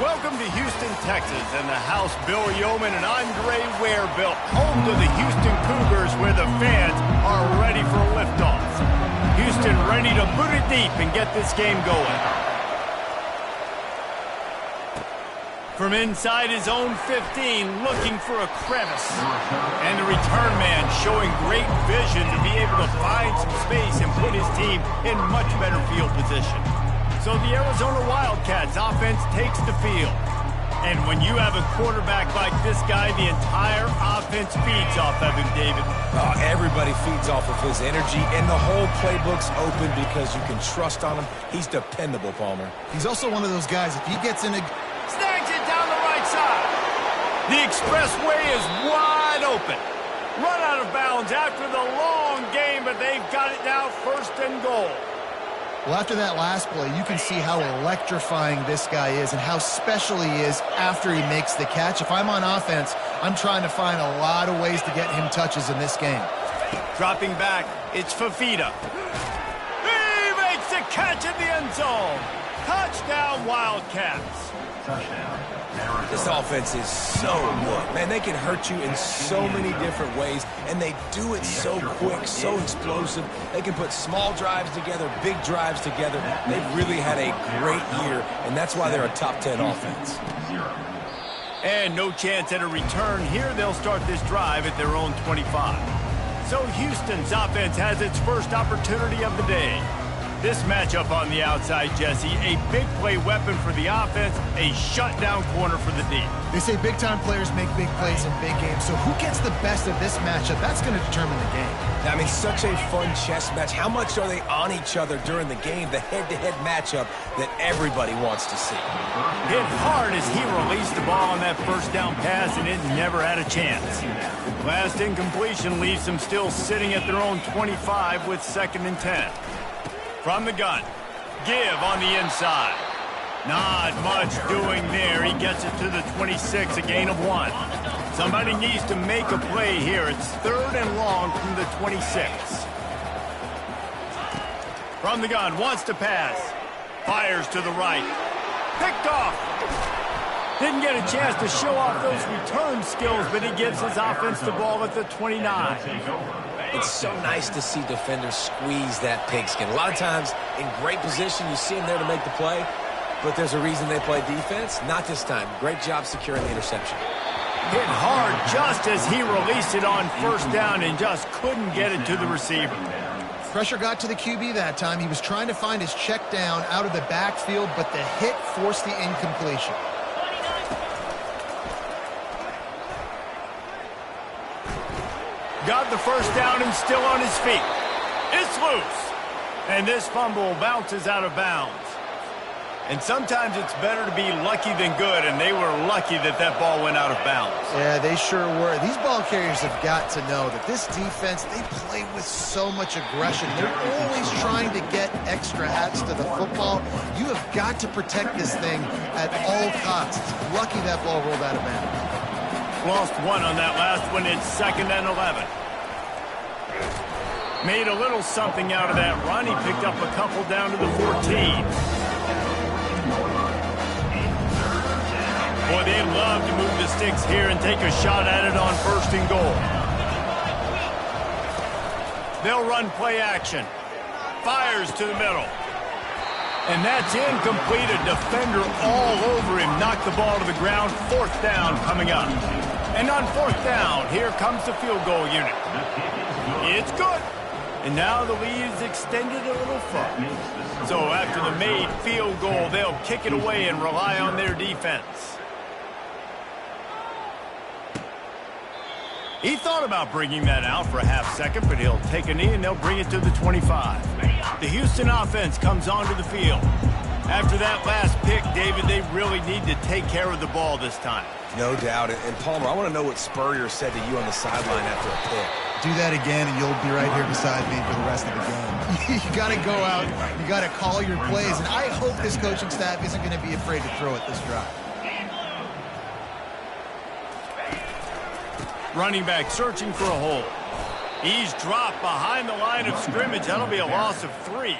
Welcome to Houston, Texas, and the house Bill Yeoman and Andre Ware built, home to the Houston Cougars, where the fans are ready for a liftoff. Houston ready to boot it deep and get this game going. From inside his own 15, looking for a crevice. And the return man showing great vision to be able to find some space and put his team in much better field position. So the Arizona Wildcats offense takes the field. And when you have a quarterback like this guy, the entire offense feeds off of him, David. Oh, everybody feeds off of his energy, and the whole playbook's open because you can trust on him. He's dependable, Palmer. He's also one of those guys, if he gets in a... Snags it down the right side. The expressway is wide open. Run out of bounds after the long game, but they've got it now, first and goal. Well, after that last play, you can see how electrifying this guy is and how special he is after he makes the catch. If I'm on offense, I'm trying to find a lot of ways to get him touches in this game. Dropping back, it's Fafita. He makes the catch in the end zone. Touchdown, Wildcats. This offense is so good. Man, they can hurt you in so many different ways, and they do it so quick, so explosive. They can put small drives together, big drives together. They've really had a great year, and that's why they're a top 10 offense. And no chance at a return here. They'll start this drive at their own 25. So Houston's offense has its first opportunity of the day. This matchup on the outside, Jesse, a big play weapon for the offense, a shutdown corner for the D. They say big-time players make big plays in big games, so who gets the best of this matchup? That's going to determine the game. I mean, such a fun chess match. How much are they on each other during the game, the head-to-head matchup that everybody wants to see? Hit hard as he released the ball on that first down pass, and it never had a chance. Last incompletion leaves them still sitting at their own 25 with 2nd and 10. From the gun, give on the inside. Not much doing there. He gets it to the 26, a gain of 1. Somebody needs to make a play here. It's 3rd and long from the 26. From the gun, wants to pass. Fires to the right. Picked off. Didn't get a chance to show off those return skills, but he gives his offense the ball at the 29. It's so nice to see defenders squeeze that pigskin. A lot of times, in great position, you see them there to make the play, but there's a reason they play defense. Not this time. Great job securing the interception. Hit hard just as he released it on 1st down and just couldn't get it to the receiver. Pressure got to the QB that time. He was trying to find his check down out of the backfield, but the hit forced the incompletion. Got the first down and still on his feet. It's loose. And this fumble bounces out of bounds. And sometimes it's better to be lucky than good, and they were lucky that that ball went out of bounds. Yeah, they sure were. These ball carriers have got to know that this defense, they play with so much aggression. They're always trying to get extra hats to the football. You have got to protect this thing at all costs. Lucky that ball rolled out of bounds. Lost 1 on that last one. It's 2nd and 11. Made a little something out of that run. He picked up a couple down to the 14. Boy, they'd love to move the sticks here and take a shot at it on 1st and goal. They'll run play action. Fires to the middle. And that's incomplete. A defender all over him. Knocked the ball to the ground. 4th down coming up. And on 4th down, here comes the field goal unit. It's good. And now the lead is extended a little further. So after the made field goal, they'll kick it away and rely on their defense. He thought about bringing that out for a half second, but he'll take a knee and they'll bring it to the 25. The Houston offense comes onto the field. After that last pick, David, they really need to take care of the ball this time. No doubt. And Palmer, I want to know what Spurrier said to you on the sideline after a pick. Do that again, and you'll be right here beside me for the rest of the game. You got to go out. You got to call your plays, and I hope this coaching staff isn't going to be afraid to throw it this drive. Running back searching for a hole. He's dropped behind the line of scrimmage. That'll be a loss of 3.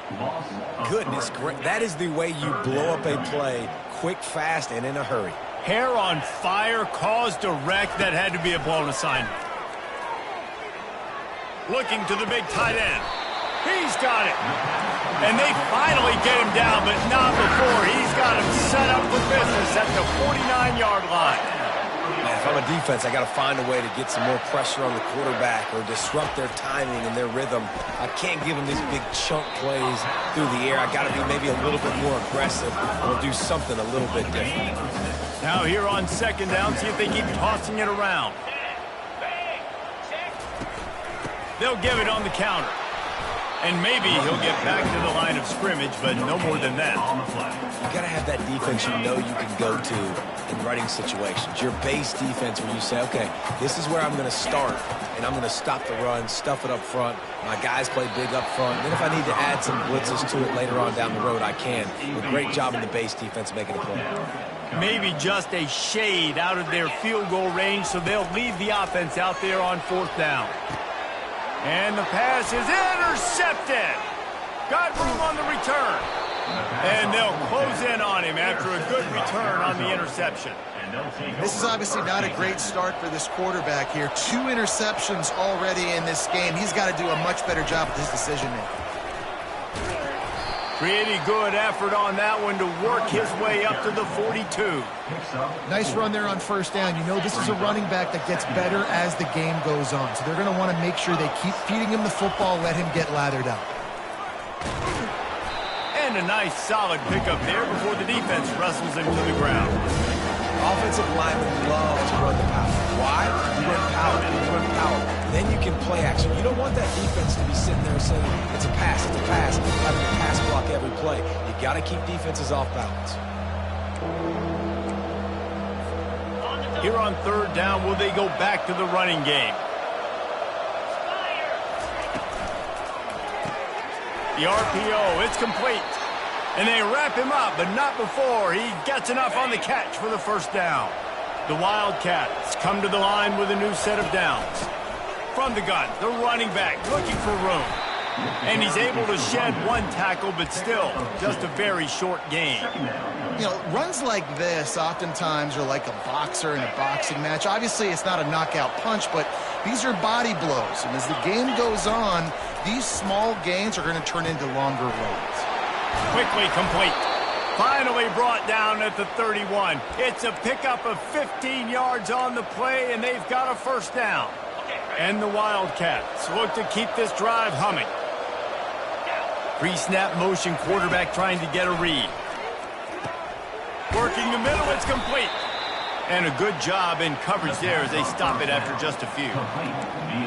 Goodness, great. That is the way you blow up a play quick, fast, and in a hurry. Hair on fire, caused a wreck. That had to be a blown assignment. Looking to the big tight end. He's got it. And they finally get him down, but not before. He's got him set up for business at the 49-yard line. Man, if I'm a defense, I got to find a way to get some more pressure on the quarterback or disrupt their timing and their rhythm. I can't give them these big chunk plays through the air. I got to be maybe a little bit more aggressive or do something a little bit different. Now here on second down, see if they keep tossing it around. They'll give it on the counter. And maybe he'll get back to the line of scrimmage, but no more than that. You got to have that defense you know you can go to in running situations. Your base defense where you say, okay, this is where I'm going to start, and I'm going to stop the run, stuff it up front. My guys play big up front. Then if I need to add some blitzes to it later on down the road, I can. A great job in the base defense making a play. Maybe just a shade out of their field goal range, so they'll leave the offense out there on fourth down. And the pass is intercepted. Got room on the return. And they'll close in on him after a good return on the interception. This is obviously not a great start for this quarterback here. 2 interceptions already in this game. He's got to do a much better job with his decision-making. Pretty good effort on that one to work his way up to the 42. Nice run there on first down. You know this is a running back that gets better as the game goes on. So they're going to want to make sure they keep feeding him the football, let him get lathered up. And a nice solid pickup there before the defense wrestles him to the ground. Offensive linemen love to run the power. Why? You run power. You run power. Then you can play action. You don't want that defense to be sitting there saying, it's a pass, having to pass block every play. You got to keep defenses off balance. Here on third down, will they go back to the running game? The RPO, it's complete. And they wrap him up, but not before he gets enough on the catch for the first down. The Wildcats come to the line with a new set of downs. From the gun, the running back looking for room. And he's able to shed 1 tackle, but still just a very short gain. You know, runs like this oftentimes are like a boxer in a boxing match. Obviously, it's not a knockout punch, but these are body blows. And as the game goes on, these small gains are going to turn into longer runs. Quickly complete. Finally brought down at the 31. It's a pickup of 15 yards on the play, and they've got a first down. And the Wildcats look to keep this drive humming. Pre-snap motion quarterback trying to get a read. Working the middle, it's complete. And a good job in coverage there as they stop it after just a few.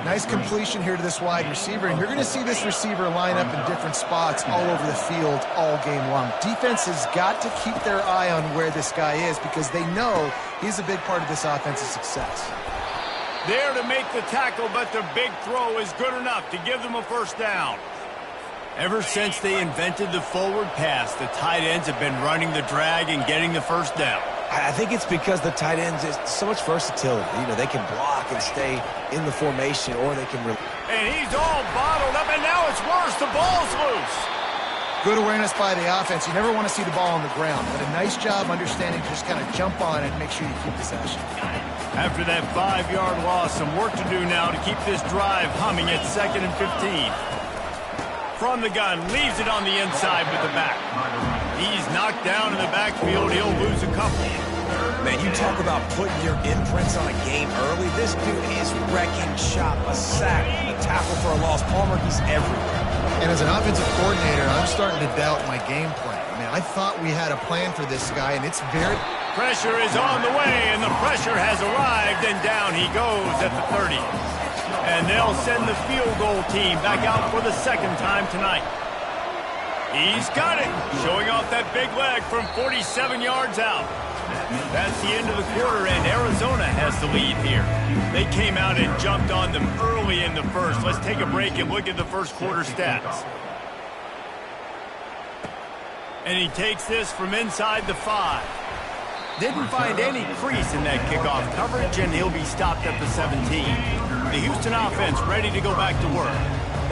Nice completion here to this wide receiver, and you're going to see this receiver line up in different spots all over the field all game long. Defense has got to keep their eye on where this guy is because they know he's a big part of this offense's success. There to make the tackle, but the big throw is good enough to give them a first down. Ever since they invented the forward pass, the tight ends have been running the drag and getting the first down. I think it's because the tight ends is so much versatility. You know, they can block and stay in the formation, or they can... And he's all bottled up, and now it's worse. The ball's loose. Good awareness by the offense. You never want to see the ball on the ground, but a nice job understanding to just kind of jump on it and make sure you keep possession. After that 5-yard loss, some work to do now to keep this drive humming at 2nd and 15. From the gun, leaves it on the inside with the back. He's knocked down in the backfield. He'll lose a couple. Man, you talk about putting your imprints on a game early. This dude is wrecking shop, a sack, a tackle for a loss. Palmer, he's everywhere. And as an offensive coordinator, I'm starting to doubt my game plan. I mean, I thought we had a plan for this guy, and it's very... Pressure is on the way, and the pressure has arrived, and down he goes at the 30. And they'll send the field goal team back out for the second time tonight. He's got it, showing off that big leg from 47 yards out. That's the end of the quarter, and Arizona has the lead here. They came out and jumped on them early in the first. Let's take a break and look at the first quarter stats. And he takes this from inside the 5. Didn't find any crease in that kickoff coverage, and he'll be stopped at the 17. The Houston offense ready to go back to work.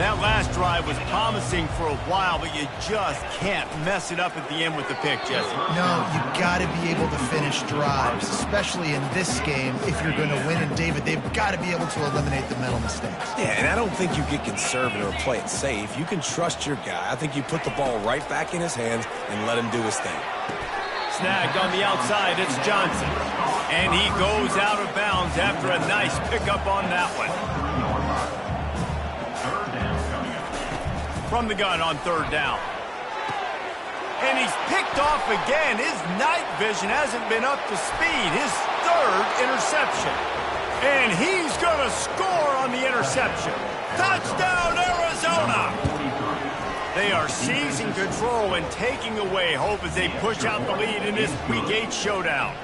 That last drive was promising for a while, but you just can't mess it up at the end with the pick, Jesse. No, you've got to be able to finish drives, especially in this game if you're going to win. And, David, they've got to be able to eliminate the mental mistakes. Yeah, and I don't think you get conservative or play it safe. You can trust your guy. I think you put the ball right back in his hands and let him do his thing. Snagged on the outside, it's Johnson. And he goes out of bounds after a nice pickup on that one. From the gun on third down. And he's picked off again. His night vision hasn't been up to speed. His third interception. And he's going to score on the interception. Touchdown, Arizona! They are seizing control and taking away hope as they push out the lead in this Week 8 showdown.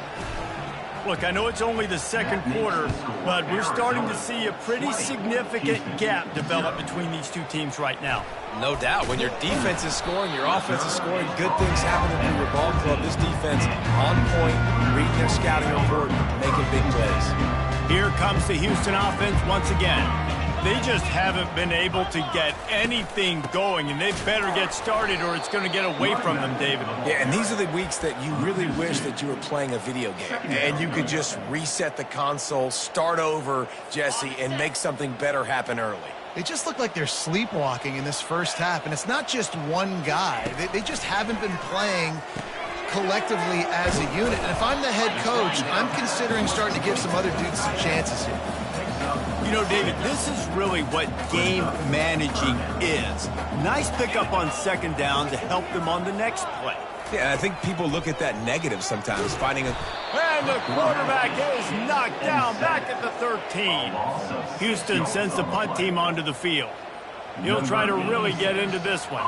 Look, I know it's only the second quarter, but we're starting to see a pretty significant gap develop between these two teams right now. No doubt. When your defense is scoring, your offense is scoring, good things happen in your ball club. This defense on point, reading their scouting report, making big plays. Here comes the Houston offense once again. They just haven't been able to get anything going, and they better get started or it's going to get away from them, David. Yeah, and these are the weeks that you really wish that you were playing a video game and you could just reset the console, start over, Jesse, and make something better happen early. They just look like they're sleepwalking in this first half, and it's not just one guy. They just haven't been playing collectively as a unit. And if I'm the head coach, I'm considering starting to give some other dudes some chances here. You know, David, this is really what game managing is. Nice pickup on second down to help them on the next play. Yeah, I think people look at that negative sometimes, finding a... And the quarterback is knocked down back at the 13. Houston sends the punt team onto the field. He'll try to really get into this one.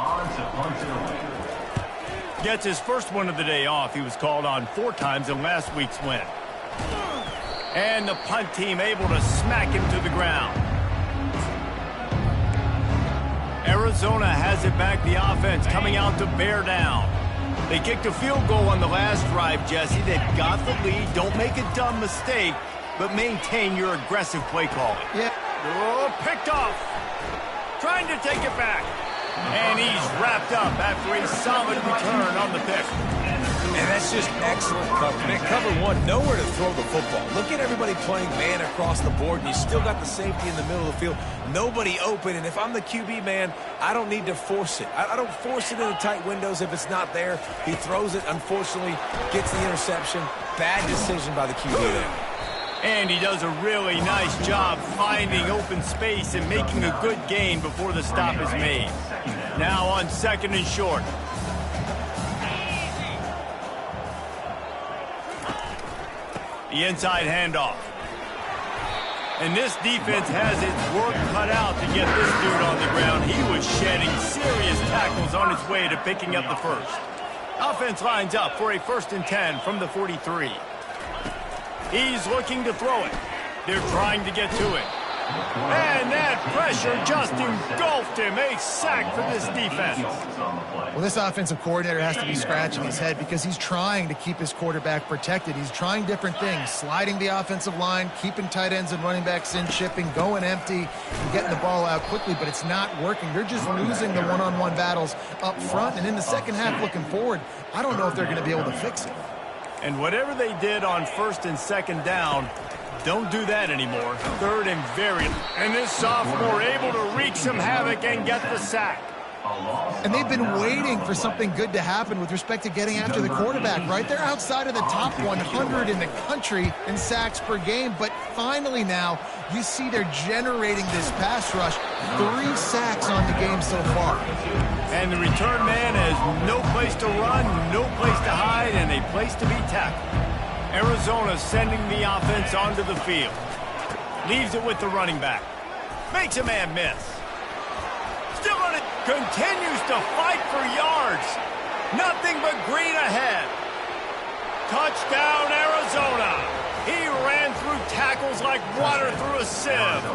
Gets his first one of the day off. He was called on 4 times in last week's win. And the punt team able to smack him to the ground. Arizona has it back, the offense coming out to bear down. They kicked a field goal on the last drive, Jesse. They've got the lead. Don't make a dumb mistake, but maintain your aggressive play calling. Yeah. Oh, picked off. Trying to take it back. And he's wrapped up after a solid return on the pick. And that's just excellent cover. Man, cover one, nowhere to throw the football. Look at everybody playing man across the board, and you still got the safety in the middle of the field. Nobody open, and if I'm the QB, man, I don't need to force it. I don't force it into tight windows if it's not there. He throws it, unfortunately, gets the interception. Bad decision by the QB there. And he does a really nice job finding open space and making a good gain before the stop is made. Now on second and short. The inside handoff. And this defense has its work cut out to get this dude on the ground. He was shedding serious tackles on his way to picking up the first. Offense lines up for a 1st and 10 from the 43. He's looking to throw it. They're trying to get to it. And that pressure just engulfed him. A sack for this defense. Well, this offensive coordinator has to be scratching his head because he's trying to keep his quarterback protected. He's trying different things, sliding the offensive line, keeping tight ends and running backs in, chipping, going empty, and getting the ball out quickly, but it's not working. They're just losing the one-on-one battles up front, and in the second half looking forward, I don't know if they're going to be able to fix it. And whatever they did on 1st and 2nd down, don't do that anymore. 3rd and very. And this sophomore able to wreak some havoc and get the sack. And they've been waiting for something good to happen with respect to getting after the quarterback, right? They're outside of the top 100 in the country in sacks per game, but finally now you see they're generating this pass rush. 3 sacks on the game so far. And the return man has no place to run, no place to hide, and a place to be tackled. Arizona sending the offense onto the field. Leaves it with the running back. Makes a man miss. Still on it. Continues to fight for yards. Nothing but green ahead. Touchdown, Arizona. He ran through tackles like water through a sieve.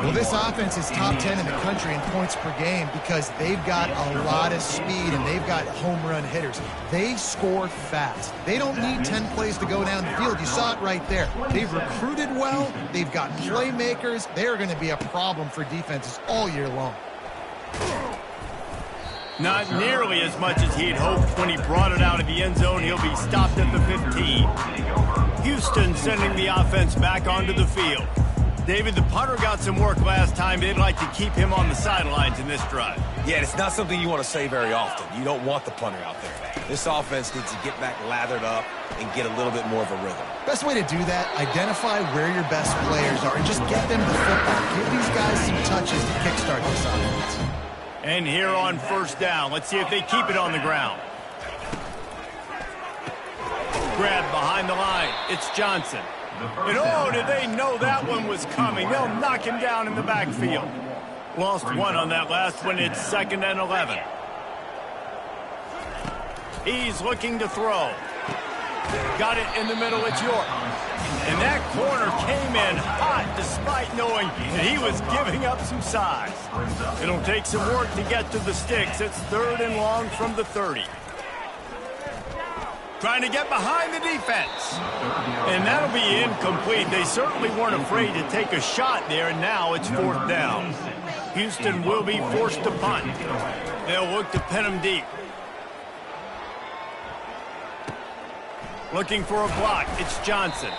Well, this offense is top 10 in the country in points per game because they've got a lot of speed and they've got home run hitters. They score fast. They don't need 10 plays to go down the field. You saw it right there. They've recruited well. They've got playmakers. They're going to be a problem for defenses all year long. Not nearly as much as he'd hoped when he brought it out of the end zone. He'll be stopped at the 15. Houston sending the offense back onto the field. David, the punter got some work last time. They'd like to keep him on the sidelines in this drive. Yeah, it's not something you want to say very often. You don't want the punter out there. This offense needs to get back lathered up and get a little bit more of a rhythm. Best way to do that, identify where your best players are and just get them the football. Give these guys some touches to kickstart this offense. And here on first down, let's see if they keep it on the ground. Grab behind the line. It's Johnson. And oh, did they know that one was coming? They'll knock him down in the backfield. Lost one on that last one. It's 2nd and 11. He's looking to throw. Got it in the middle. It's York. And that corner came in hot despite knowing that he was giving up some size. It'll take some work to get to the sticks. It's 3rd and long from the 30. Trying to get behind the defense. And that'll be incomplete. They certainly weren't afraid to take a shot there, and now it's 4th down. Houston will be forced to punt. They'll look to pin him deep. Looking for a block. It's Johnson.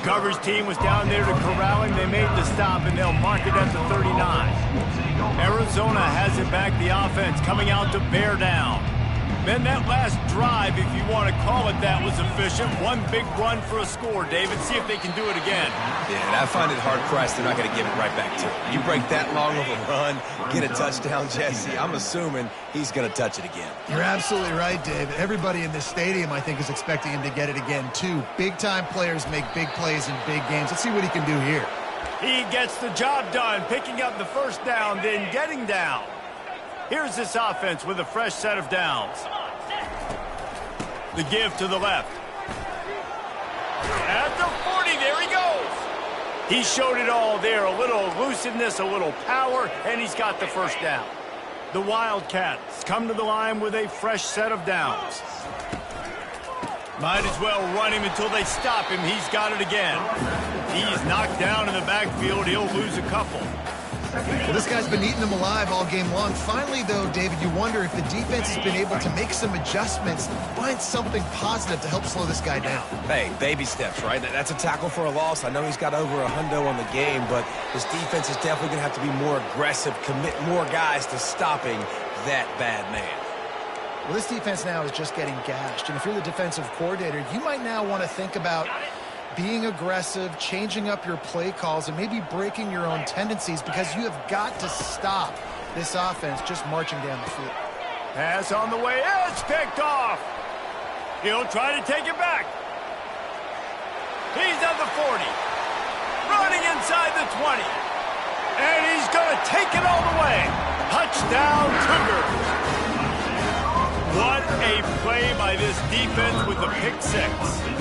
Coverage team was down there to corral him. They made the stop, and they'll mark it at the 39. Arizona has it back. The offense coming out to bear down. Then that last drive, if you want to call it that, was efficient. One big run for a score, David. See if they can do it again. Yeah, and I find it hard-pressed they're not going to give it right back to him. You break that long of a run, get a touchdown, Jesse, I'm assuming he's going to touch it again. You're absolutely right, David. Everybody in this stadium, I think, is expecting him to get it again, too. Big-time players make big plays in big games. Let's see what he can do here. He gets the job done, picking up the first down, then getting down. Here's this offense with a fresh set of downs. The give to the left. At the 40, there he goes. He showed it all there. A little elusiveness, a little power, and he's got the first down. The Wildcats come to the line with a fresh set of downs. Might as well run him until they stop him. He's got it again. He's knocked down in the backfield. He'll lose a couple. Well, this guy's been eating them alive all game long. Finally, though, David, you wonder if the defense has been able to make some adjustments, find something positive to help slow this guy down. Hey, baby steps, right? That's a tackle for a loss. I know he's got over $100 on the game, but this defense is definitely going to have to be more aggressive, commit more guys to stopping that bad man. Well, this defense now is just getting gashed, and if you're the defensive coordinator, you might now want to think about being aggressive, changing up your play calls, and maybe breaking your own tendencies because you have got to stop this offense just marching down the field. Pass on the way. It's picked off. He'll try to take it back. He's at the 40. Running inside the 20. And he's going to take it all the way. Touchdown, Cougars. What a play by this defense with the pick six.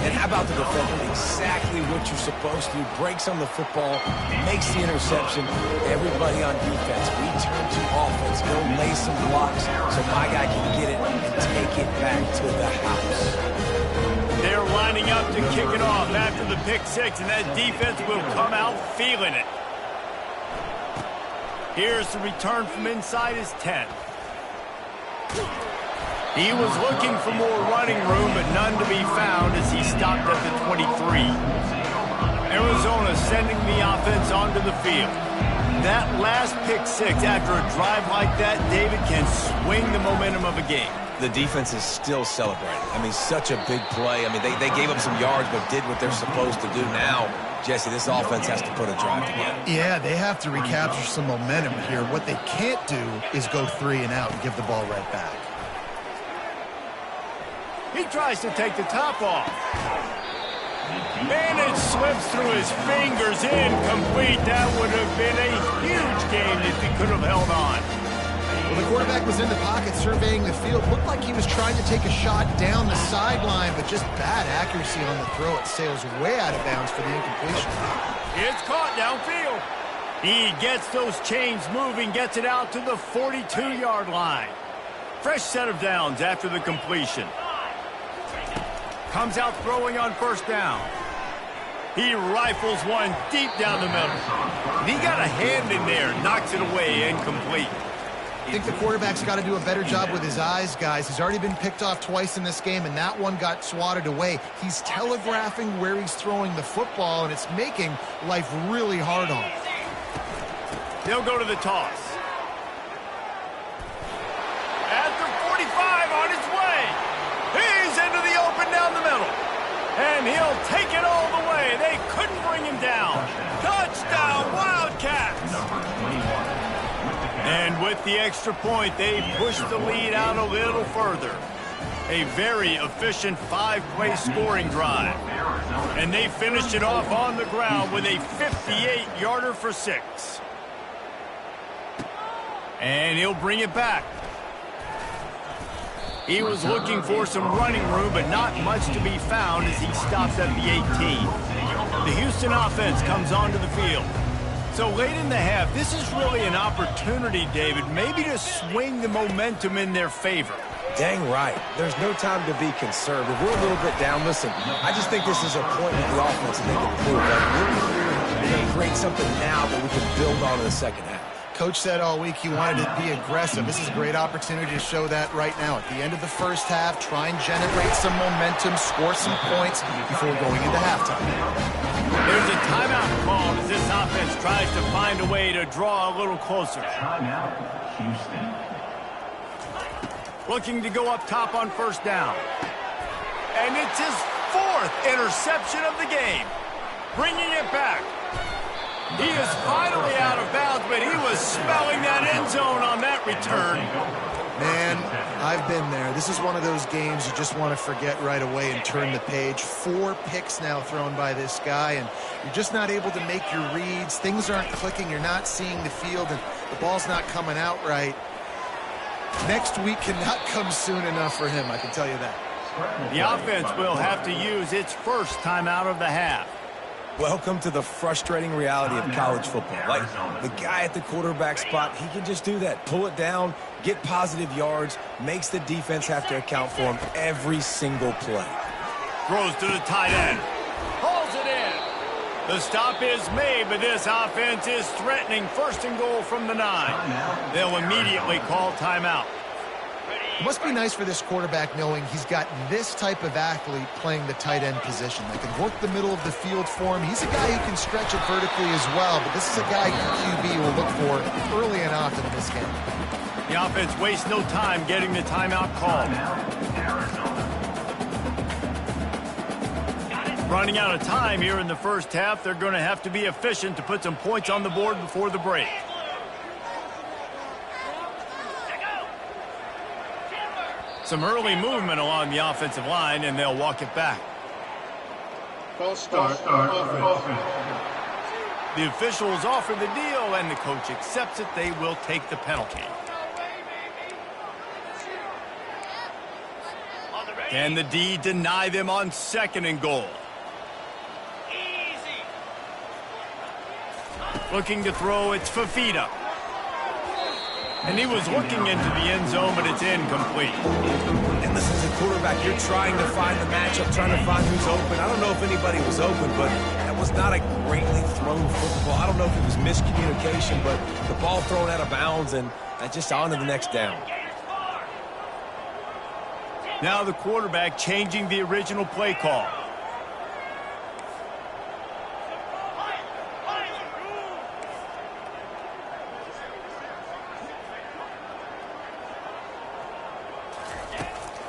And how about the defender? Exactly what you're supposed to do. Breaks on the football, makes the interception. Everybody on defense, we turn to offense. Go lay some blocks so my guy can get it and take it back to the house. They're lining up to kick it off after the pick six, and that defense will come out feeling it. Here's the return from inside his 10. He was looking for more running room, but none to be found as he stopped at the 23. Arizona sending the offense onto the field. That last pick six after a drive like that, David, can swing the momentum of a game. The defense is still celebrating. I mean, such a big play. I mean, they gave up some yards, but did what they're supposed to do. Now, Jesse, this offense has to put a drive together. Yeah, they have to recapture some momentum here. What they can't do is go 3 and out and give the ball right back. He tries to take the top off. And it slips through his fingers, incomplete. That would have been a huge game if he could have held on. Well, the quarterback was in the pocket surveying the field. Looked like he was trying to take a shot down the sideline, but just bad accuracy on the throw. It sails way out of bounds for the incompletion. It's caught downfield. He gets those chains moving, gets it out to the 42-yard line. Fresh set of downs after the completion. Comes out throwing on first down. He rifles one deep down the middle. And he got a hand in there, knocks it away, incomplete. I think the quarterback's got to do a better job with his eyes, guys. He's already been picked off twice in this game, and that one got swatted away. He's telegraphing where he's throwing the football, and it's making life really hard on him. They'll go to the toss. At the 45 on his way. He's into the open down the middle. And he'll take it all the way. They couldn't bring him down. Touchdown, Wildcats. And with the extra point, they push the lead out a little further. A very efficient 5-play scoring drive. And they finished it off on the ground with a 58-yarder for 6. And he'll bring it back. He was looking for some running room, but not much to be found as he stops at the 18. The Houston offense comes onto the field. So late in the half, this is really an opportunity, David, maybe to swing the momentum in their favor. Dang right. There's no time to be conservative. We're a little bit down. Listen, I just think this is a point with the offense that they can improve. We're going to create something now that we can build on in the second half. Coach said all week he wanted to be aggressive. This is a great opportunity to show that right now. At the end of the first half, try and generate some momentum, score some points before going into halftime. There's a timeout called as this offense tries to find a way to draw a little closer. Timeout, Houston. Looking to go up top on first down. And it's his 4th interception of the game. Bringing it back. He is finally out of bounds, but he was smelling that end zone on that return. Man, I've been there. This is one of those games you just want to forget right away and turn the page. 4 picks now thrown by this guy, and you're just not able to make your reads. Things aren't clicking. You're not seeing the field, and the ball's not coming out right. Next week cannot come soon enough for him, I can tell you that. The offense will have to use its first timeout of the half. Welcome to the frustrating reality of college football. Like, the guy at the quarterback spot, he can just do that. Pull it down, get positive yards, makes the defense have to account for him every single play. Throws to the tight end. Pulls it in. The stop is made, but this offense is threatening 1st and goal from the 9. They'll immediately call timeout. It must be nice for this quarterback knowing he's got this type of athlete playing the tight end position that can work the middle of the field for him. He's a guy who can stretch it vertically as well, but this is a guy QB will look for early and often in this game. The offense wastes no time getting the timeout called. Running out of time here in the first half, they're going to have to be efficient to put some points on the board before the break. Some early movement along the offensive line, and they'll walk it back. False start offense. The officials offer the deal, and the coach accepts it. They will take the penalty. Can the D deny them on 2nd and goal? Looking to throw, it's Fafita. And he was looking into the end zone, but it's incomplete. And listen, as a quarterback, you're trying to find the matchup, trying to find who's open. I don't know if anybody was open, but that was not a greatly thrown football. I don't know if it was miscommunication, but the ball thrown out of bounds and just on to the next down. Now the quarterback changing the original play call.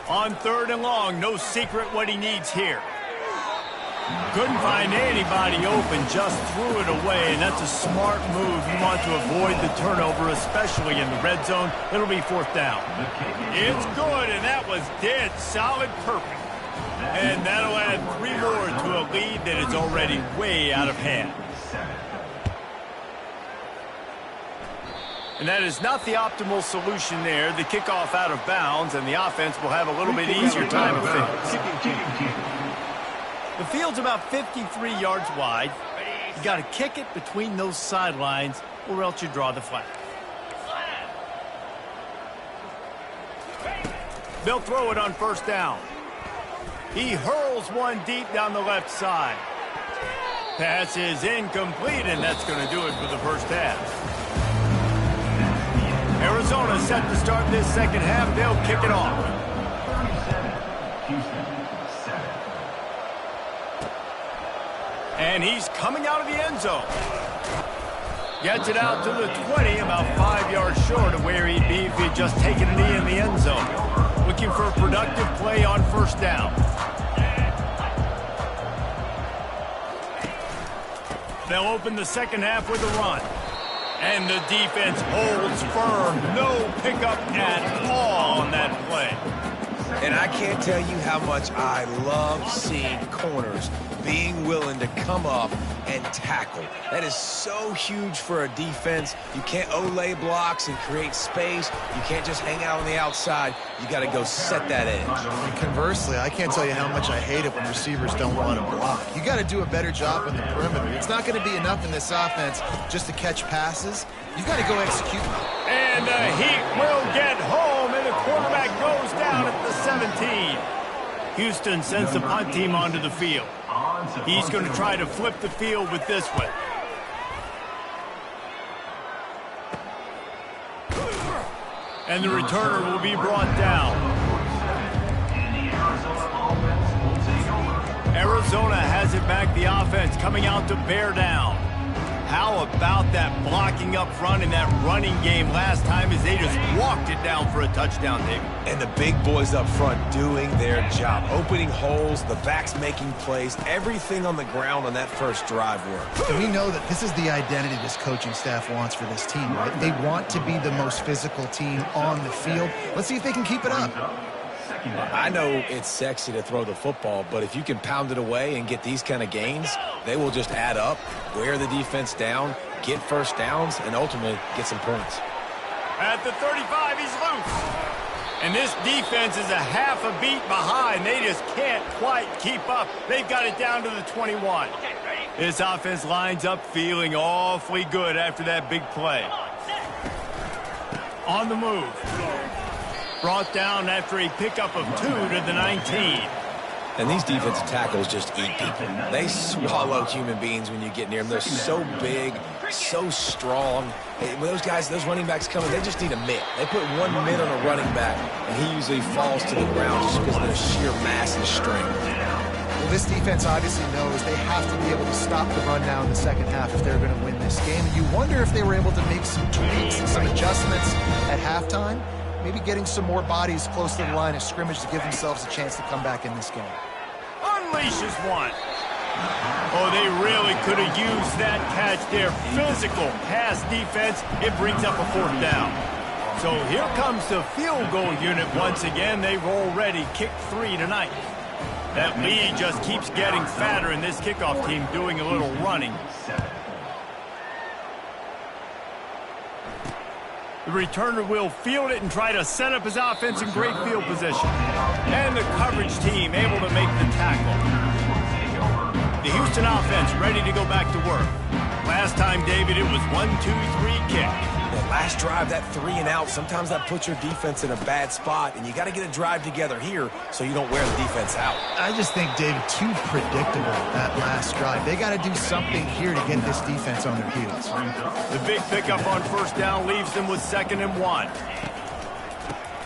On 3rd and long, no secret what he needs here. Couldn't find anybody open, just threw it away, and that's a smart move. You want to avoid the turnover, especially in the red zone. It'll be 4th down. It's good, and that was dead solid perfect. And that'll add 3 more to a lead that is already way out of hand. And that is not the optimal solution there. The kickoff out of bounds, and the offense will have a little bit easier time of things. The field's about 53 yards wide. You got to kick it between those sidelines or else you draw the flag. They'll throw it on first down. He hurls one deep down the left side. Pass is incomplete, and that's going to do it for the first half. Arizona set to start this second half. They'll kick it off. And he's coming out of the end zone. Gets it out to the 20, about 5 yards short of where he'd be if he'd just taken a knee in the end zone. Looking for a productive play on first down. They'll open the second half with a run. And the defense holds firm. No pickup at all on that play. And I can't tell you how much I love seeing corners being willing to come up and tackle. That is so huge for a defense. You can't Olay blocks and create space. You can't just hang out on the outside. You got to go set that edge. And conversely, I can't tell you how much I hate it when receivers don't want to block. You got to do a better job on the perimeter. It's not going to be enough in this offense just to catch passes. You got to go execute. And the Heat will get home, and the quarterback goes down at the 17. Houston sends the punt team onto the field. He's going to try to flip the field with this one. And the returner will be brought down. Arizona has it back, the offense coming out to bear down. How about that blocking up front in that running game last time as they just walked it down for a touchdown, David? And the big boys up front doing their job. Opening holes, the backs making plays, everything on the ground on that first drive worked. And we know that this is the identity this coaching staff wants for this team, right? They want to be the most physical team on the field. Let's see if they can keep it up. I know it's sexy to throw the football, but if you can pound it away and get these kind of gains, they will just add up, wear the defense down, get first downs, and ultimately get some points. At the 35, he's loose. And this defense is a half a beat behind. They just can't quite keep up. They've got it down to the 21. This offense lines up feeling awfully good after that big play. On the move. Brought down after a pickup of 2 to the 19. And these defensive tackles just eat people. They swallow human beings when you get near them. They're so big, so strong. When those guys, those running backs come in, they just need a mitt. They put 1 mitt on a running back, and he usually falls to the ground just because of their sheer mass and strength. Well, this defense obviously knows they have to be able to stop the run now in the second half if they're going to win this game. And you wonder if they were able to make some tweaks and some adjustments at halftime. Maybe getting some more bodies close to the line of scrimmage to give themselves a chance to come back in this game. Unleashes one. Oh, they really could have used that catch there. Physical pass defense. It brings up a 4th down. So here comes the field goal unit once again. They've already kicked 3 tonight. That lead just keeps getting fatter, and this kickoff team doing a little running. The returner will field it and try to set up his offense in great field position. And the coverage team able to make the tackle. The Houston offense ready to go back to work. Last time, David, it was 1-2-3 kick. That last drive, that 3 and out, sometimes that puts your defense in a bad spot, and you got to get a drive together here so you don't wear the defense out. I just think, David, too predictable that last drive. They got to do something here to get this defense on their heels. The big pickup on first down leaves them with 2nd and 1.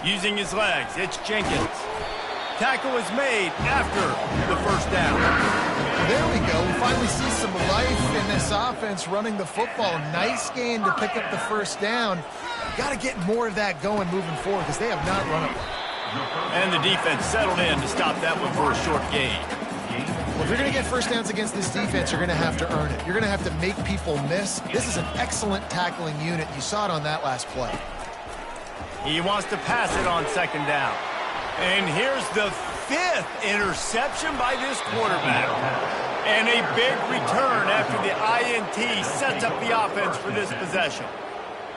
Using his legs, it's Jenkins. Tackle is made after the first down. There we go. We finally see some life in this offense running the football. Nice gain to pick up the first down. Got to get more of that going moving forward because they have not run it. And the defense settled in to stop that one for a short gain. Well, if you're going to get first downs against this defense, you're going to have to earn it. You're going to have to make people miss. This is an excellent tackling unit. You saw it on that last play. He wants to pass it on 2nd down. And here's the 5th interception by this quarterback. And a big return after the INT sets up the offense for this possession.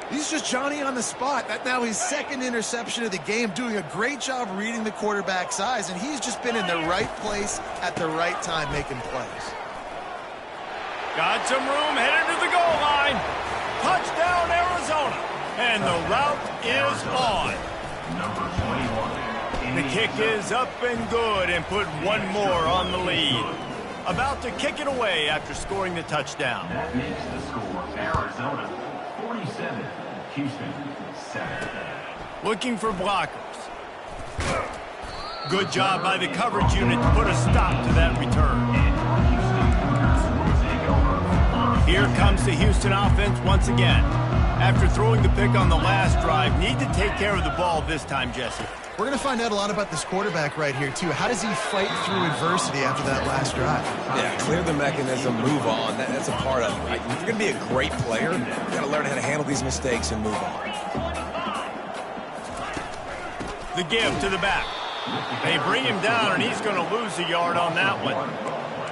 He's just Johnny on the spot. That now his 2nd interception of the game, doing a great job reading the quarterback's eyes, and he's just been in the right place at the right time making plays. Got some room, headed to the goal line. Touchdown, Arizona. And the route is on. Number 21. The kick is up and good and put one more on the lead. About to kick it away after scoring the touchdown. That makes the score Arizona 47, Houston 7. Looking for blockers. Good job by the coverage unit to put a stop to that return. Here comes the Houston offense once again. After throwing the pick on the last drive, need to take care of the ball this time, Jesse. We're going to find out a lot about this quarterback right here, too. How does he fight through adversity after that last drive? Yeah, clear the mechanism, move on. That's a part of it. Right? If you're going to be a great player, you've got to learn how to handle these mistakes and move on. The give to the back. They bring him down, and he's going to lose a yard on that one.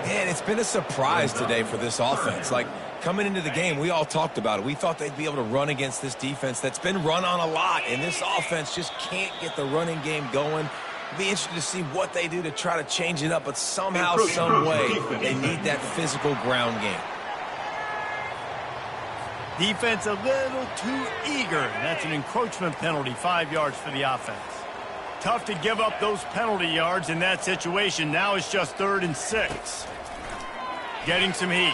Man, it's been a surprise today for this offense. Like, coming into the game, we all talked about it. We thought they'd be able to run against this defense that's been run on a lot, and this offense just can't get the running game going. It'll be interesting to see what they do to try to change it up, but somehow, some way, they need that physical ground game. Defense a little too eager. That's an encroachment penalty, 5 yards for the offense. Tough to give up those penalty yards in that situation. Now it's just 3rd and 6. Getting some heat.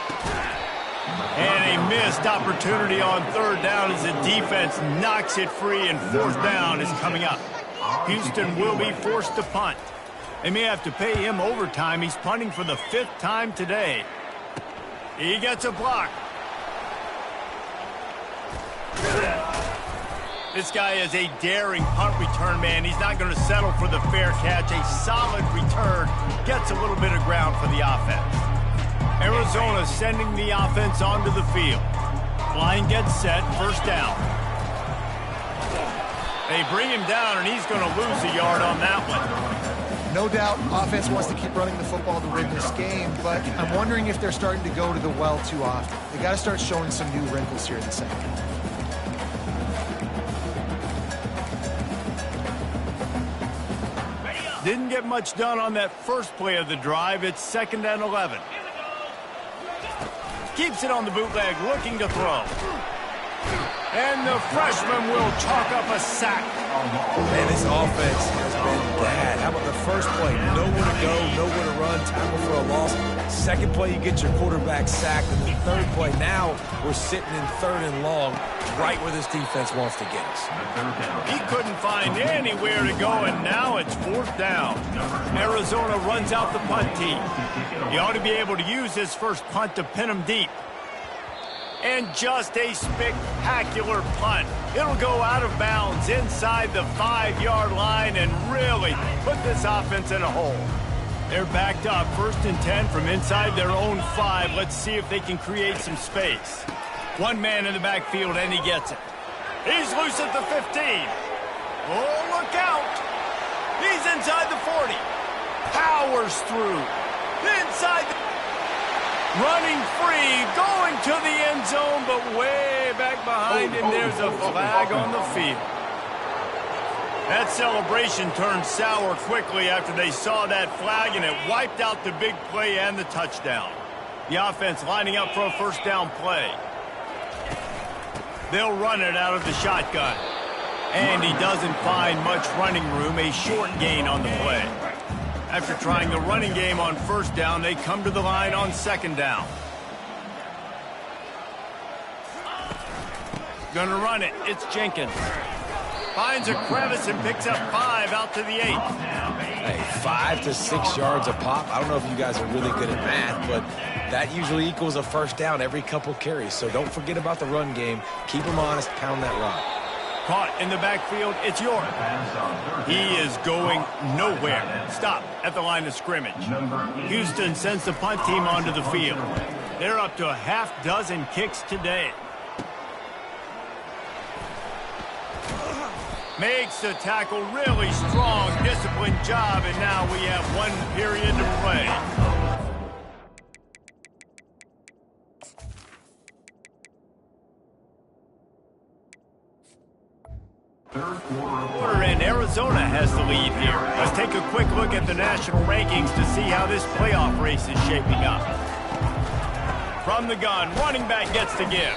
And a missed opportunity on 3rd down as the defense knocks it free, and 4th down is coming up. Houston will be forced to punt. They may have to pay him overtime. He's punting for the 5th time today. He gets a block. This guy is a daring punt return man. He's not going to settle for the fair catch. A solid return. Gets a little bit of ground for the offense. Arizona sending the offense onto the field. Line gets set, 1st down. They bring him down, and he's going to lose a yard on that one. No doubt, offense wants to keep running the football to win this game, but I'm wondering if they're starting to go to the well too often. They got to start showing some new wrinkles here in the second half. Didn't get much done on that first play of the drive. It's 2nd and 11. Keeps it on the bootleg, looking to throw. And the freshman will chalk up a sack. Man, this offense has been bad. How about the first play? Nowhere to go, nowhere to run, tackle for a loss. Second play, you get your quarterback sacked. And the 3rd play, now we're sitting in 3rd and long, right where this defense wants to get us. He couldn't find anywhere to go, and now it's 4th down. Arizona runs out the punt team. He ought to be able to use his first punt to pin him deep. And just a spectacular punt. It'll go out of bounds inside the 5-yard line and really put this offense in a hole. They're backed up, 1st and 10 from inside their own 5. Let's see if they can create some space. One man in the backfield, and he gets it. He's loose at the 15. Oh, look out. He's inside the 40. Powers through. Inside the... Running free, going to the end zone, but way back behind him, there's a flag on the field. That celebration turned sour quickly after they saw that flag, and it wiped out the big play and the touchdown. The offense lining up for a 1st down play. They'll run it out of the shotgun. And he doesn't find much running room, a short gain on the play. After trying the running game on 1st down, they come to the line on 2nd down. Gonna run it. It's Jenkins. Finds a crevice and picks up 5 out to the 8. Hey, 5 to 6 yards a pop. I don't know if you guys are really good at math, but that usually equals a 1st down every couple carries. So don't forget about the run game. Keep them honest. Pound that rock. Caught in the backfield, it's York. He is going nowhere. Stop at the line of scrimmage. Houston sends the punt team onto the field. They're up to a half dozen kicks today. Makes the tackle really strong, disciplined job, and now we have 1 period to play. And Arizona has the lead here. Let's take a quick look at the national rankings to see how this playoff race is shaping up. From the gun, running back gets to give.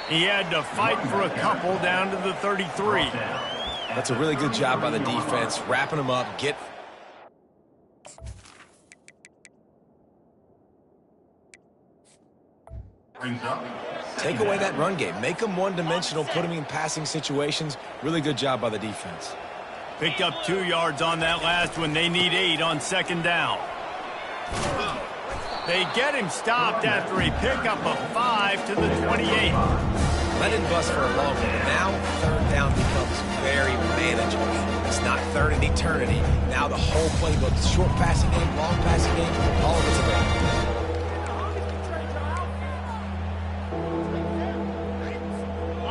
He had to fight for a couple down to the 33. That's a really good job by the defense, wrapping them up, take away that run game. Make them one-dimensional, put them in passing situations. Really good job by the defense. Picked up 2 yards on that last one. They need 8 on second down. They get him stopped after a pickup of 5 to the 28. Let it bust for a long one. Now, third down becomes very manageable. It's not third and eternity. Now the whole playbook, short passing game, long passing game, all of it's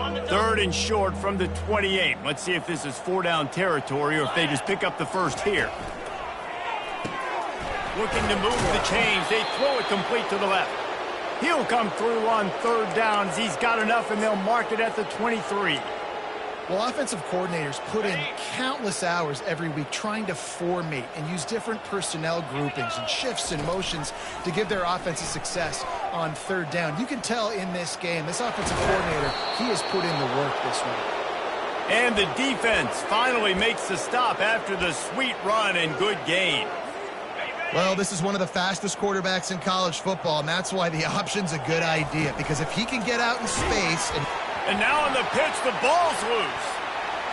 available. Third and short from the 28. Let's see if this is 4-down territory or if they just pick up the first here. Looking to move the chains. They throw it complete to the left. He'll come through on third downs. He's got enough, and they'll mark it at the 23. Well, offensive coordinators put in countless hours every week trying to formate and use different personnel groupings and shifts and motions to give their offensive success on third down. You can tell in this game, this offensive coordinator, he has put in the work this week. And the defense finally makes the stop after the sweet run and good gain. Well, this is one of the fastest quarterbacks in college football, and that's why the option's a good idea, because if he can get out in space and now on the pitch, the ball's loose.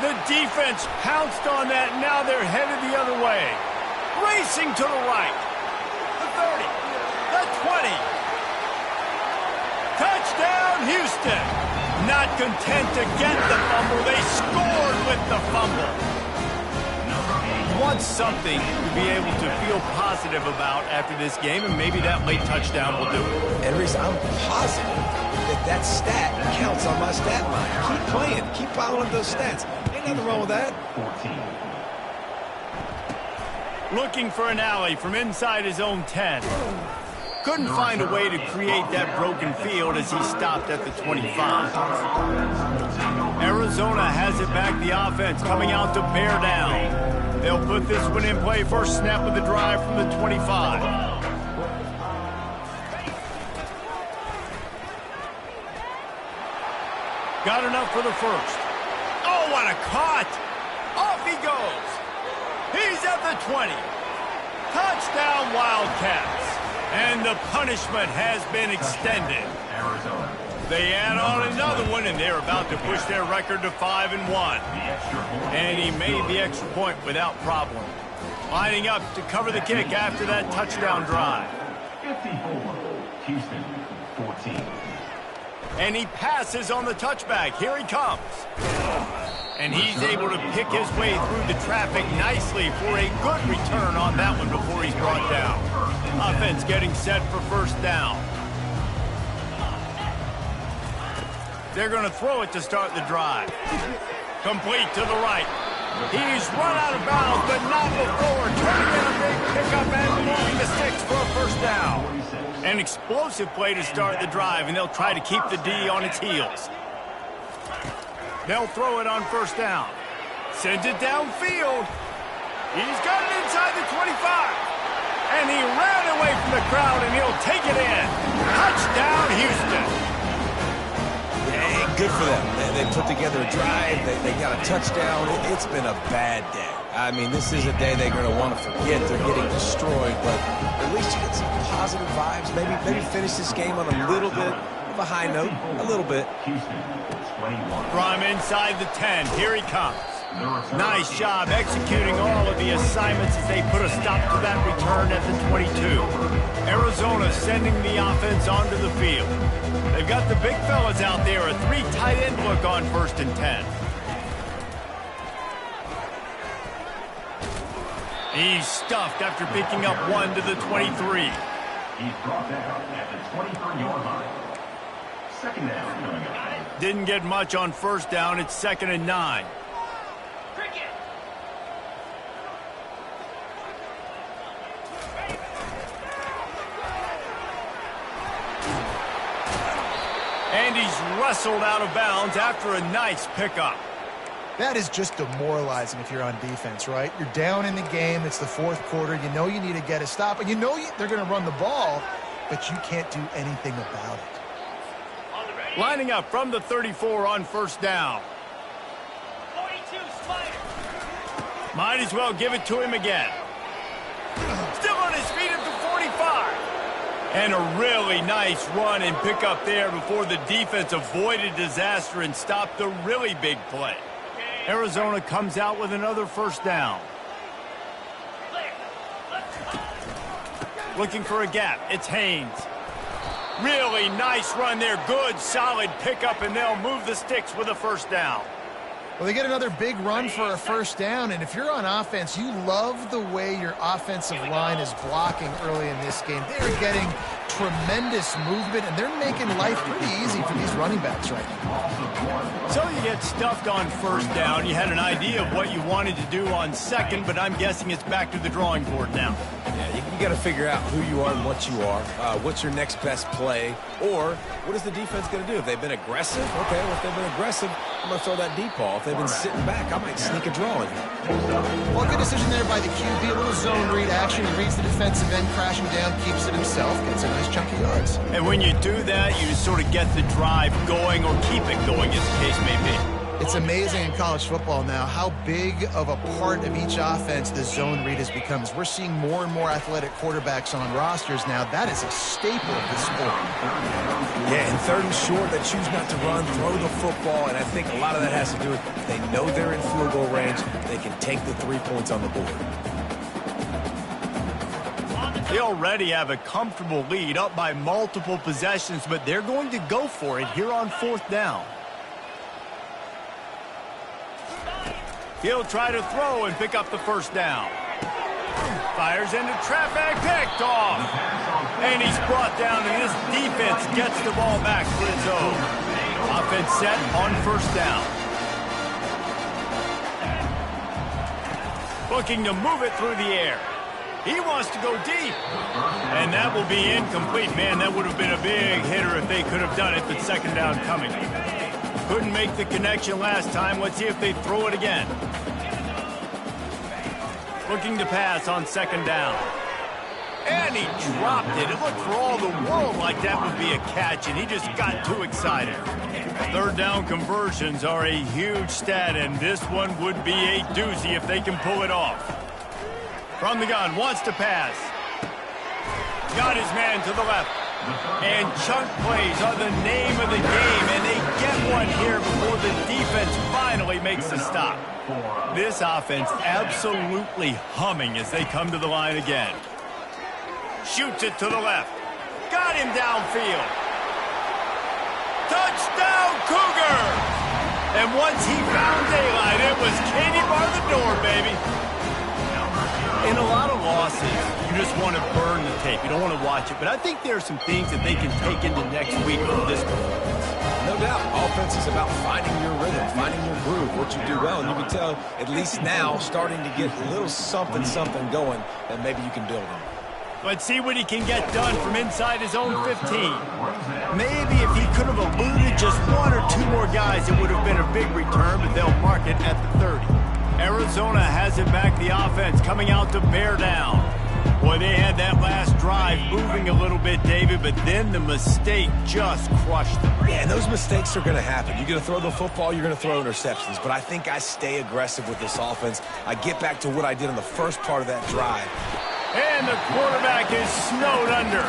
The defense pounced on that, and now they're headed the other way. Racing to the right. The 30. The 20. Touchdown, Houston. Not content to get the fumble, they scored with the fumble. Want something to be able to feel positive about after this game, and maybe that late touchdown will do it. And Reese, I'm positive that stat counts on my stat line. Keep playing. Keep piling up those stats. Ain't nothing wrong with that. 14. Looking for an alley from inside his own 10. Couldn't find a way to create that broken field as he stopped at the 25. Arizona has it back, the offense coming out to bear down. They'll put this one in play. First snap of the drive from the 25. Got enough for the first. Oh, what a cut! Off he goes. He's at the 20. Touchdown, Wildcats. And the punishment has been extended. Arizona. They add on another one, and they're about to push their record to 5-1. And he made the extra point without problem. Lining up to cover the kick after that touchdown drive. 54. Houston, 14. And he passes on the touchback. Here he comes. And he's able to pick his way through the traffic nicely for a good return on that one before he's brought down. Offense getting set for first down. They're going to throw it to start the drive. Complete to the right. He's run out of bounds, but not before turning in a big pickup and moving the sticks for a first down. An explosive play to start the drive, and they'll try to keep the D on its heels. They'll throw it on first down. Sends it downfield. He's got it inside the 25. And he ran away from the crowd, and he'll take it in. Touchdown, Houston. Hey, good for them. They put together a drive. They got a touchdown. It's been a bad day. I mean, this is a day they're going to want to forget. They're getting destroyed, but at least you get some positive vibes. Maybe finish this game on a little bit of a high note. A little bit. Houston, 21. From inside the 10, here he comes. Nice job executing all of the assignments as they put a stop to that return at the 22. Arizona sending the offense onto the field. They've got the big fellas out there, a 3 tight end look on first and 10. He's stuffed after picking up 1 to the 23. He's brought down at the 23-yard line. Second down coming up. Didn't get much on first down. It's 2nd and 9. And he's wrestled out of bounds after a nice pickup. That is just demoralizing if you're on defense, right? You're down in the game. It's the fourth quarter. You know you need to get a stop. And you know they're going to run the ball. but you can't do anything about it. Lining up from the 34 on first down. 42, Spider. Might as well give it to him again. Still on his feet at the 45. And a really nice run and pick up there before the defense avoided disaster and stopped the really big play. Arizona comes out with another first down. Looking for a gap. It's Haynes. Really nice run there. Good, solid pickup, and they'll move the sticks with a first down. Well, they get another big run for a first down, and if you're on offense, you love the way your offensive line is blocking early in this game. They're getting tremendous movement, and they're making life pretty easy for these running backs right now. So you get stuffed on first down. You had an idea of what you wanted to do on second, but I'm guessing it's back to the drawing board now. Yeah, you got to figure out who you are and what you are. What's your next best play? Or what is the defense going to do? If they've been aggressive, okay, well, if they've been aggressive, I'm going to throw that deep ball. If they've been sitting back, I might sneak a draw in. Well, good decision there by the QB. A little zone read action. He reads the defensive end, crashing down, keeps it himself, gets a nice chunk of yards. And when you do that, you just sort of get the drive going or keep it going, as the case may be. It's amazing in college football now how big of a part of each offense the zone read has become. As we're seeing more and more athletic quarterbacks on rosters now, that is a staple of the sport. Yeah, and third and short, they choose not to run, throw the football, and I think a lot of that has to do with they know they're in field goal range. They can take the 3 points on the board. They already have a comfortable lead up by multiple possessions, but they're going to go for it here on fourth down. He'll try to throw and pick up the first down. Fires into traffic, picked off. And he's brought down, and this defense gets the ball back for its own. Offense set on first down. Looking to move it through the air. He wants to go deep. And that will be incomplete. Man, that would have been a big hitter if they could have done it, but second down coming. Couldn't make the connection last time. Let's see if they throw it again. Looking to pass on second down. And he dropped it. It looked for all the world like that would be a catch, and he just got too excited. Third down conversions are a huge stat, and this one would be a doozy if they can pull it off. From the gun, wants to pass. Got his man to the left. And chunk plays are the name of the game, and they get one here before the defense finally makes the stop. This offense absolutely humming as they come to the line again. Shoots it to the left. Got him downfield. Touchdown, Cougar! And once he found daylight, it was Katie bar the door, baby. In a lot of losses, you just want to burn the tape. You don't want to watch it. But I think there are some things that they can take into next week from this performance. No doubt, offense is about finding your rhythm, finding your groove, what you do well. And you can tell, at least now, starting to get a little something going that maybe you can build on. Let's see what he can get done from inside his own 15. Maybe if he could have eluded just one or two more guys, it would have been a big return, but they'll mark it at the 30. Arizona has it back, the offense coming out to bear down. Boy, they had that last drive moving a little bit, David, but then the mistake just crushed them. Yeah, and those mistakes are going to happen. You're going to throw the football, you're going to throw interceptions, but I think I stay aggressive with this offense. I get back to what I did on the first part of that drive. And the quarterback is snowed under.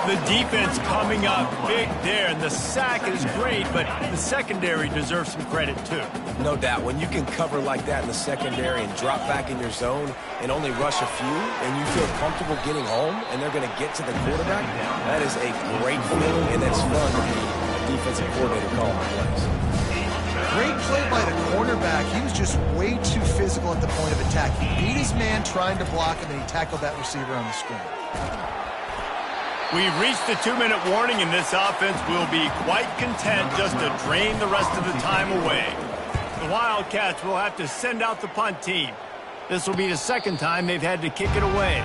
The defense coming up big there, and the sack is great, but the secondary deserves some credit too. No doubt. When you can cover like that in the secondary and drop back in your zone and only rush a few, and you feel comfortable getting home, and they're going to get to the quarterback, that is a great feeling, and it's fun to be a defensive coordinator calling plays. Great play by the cornerback. He was just way too physical at the point of attack. He beat his man trying to block him, and he tackled that receiver on the screen. We've reached the 2-minute warning, and this offense will be quite content just to drain the rest of the time away. The Wildcats will have to send out the punt team. This will be the second time they've had to kick it away.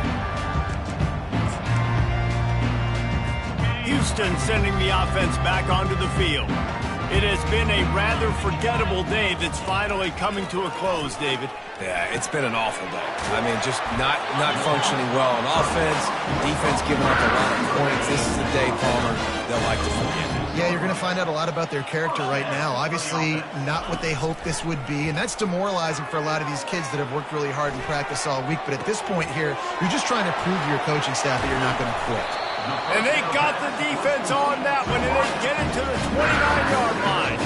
Houston sending the offense back onto the field. It has been a rather forgettable day that's finally coming to a close, David. Yeah, it's been an awful day. I mean, just not functioning well on offense, defense giving up a lot of points. This is a day, Palmer, they'll like to forget. Yeah, you're going to find out a lot about their character right now. Obviously, not what they hoped this would be, and that's demoralizing for a lot of these kids that have worked really hard in practice all week. But at this point here, you're just trying to prove to your coaching staff that you're not going to quit. And they got the defense on that one, and they get it to the 29-yard line.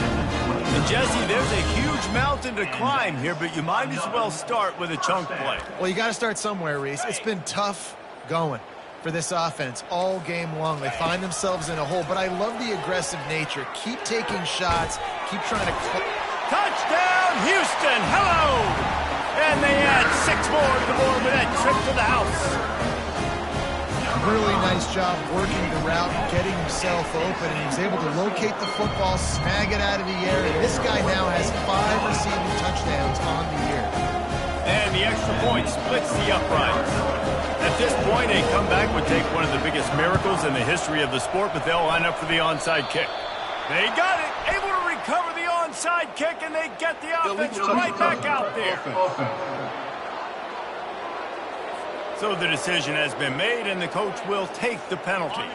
And Jesse, there's a huge mountain to climb here, but you might as well start with a chunk play. Well, you got to start somewhere, Reese. It's been tough going for this offense all game long. They find themselves in a hole, but I love the aggressive nature. Keep taking shots. Keep trying to... Touchdown, Houston! Hello! And they add 6 more to the board with that trip to the house. Really nice job working the route and getting himself open, and he was able to locate the football, snag it out of the air, and this guy now has 5 receiving touchdowns on the year. And the extra point splits the uprights. At this point, a comeback would take one of the biggest miracles in the history of the sport, but they'll line up for the onside kick. They got it, able to recover the onside kick, and they get the offense right back out there. So the decision has been made, and the coach will take the penalty.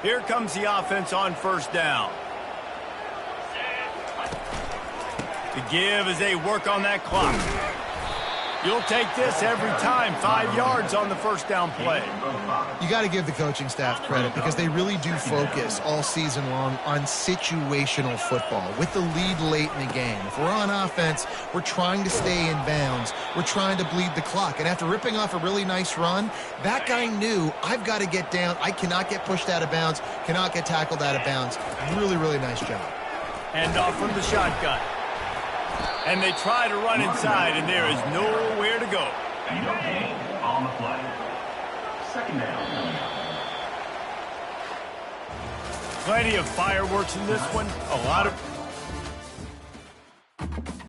Here comes the offense on first down. The give as they work on that clock. You'll take this every time. 5 yards on the first down play. You got to give the coaching staff credit because they really do focus all season long on situational football with the lead late in the game. If we're on offense, we're trying to stay in bounds. We're trying to bleed the clock. And after ripping off a really nice run, that guy knew, I've got to get down. I cannot get pushed out of bounds, cannot get tackled out of bounds. Really, really nice job. And off from the shotgun. And they try to run inside, and there is nowhere to go. No gain on the play. Second down. Plenty of fireworks in this one. A lot of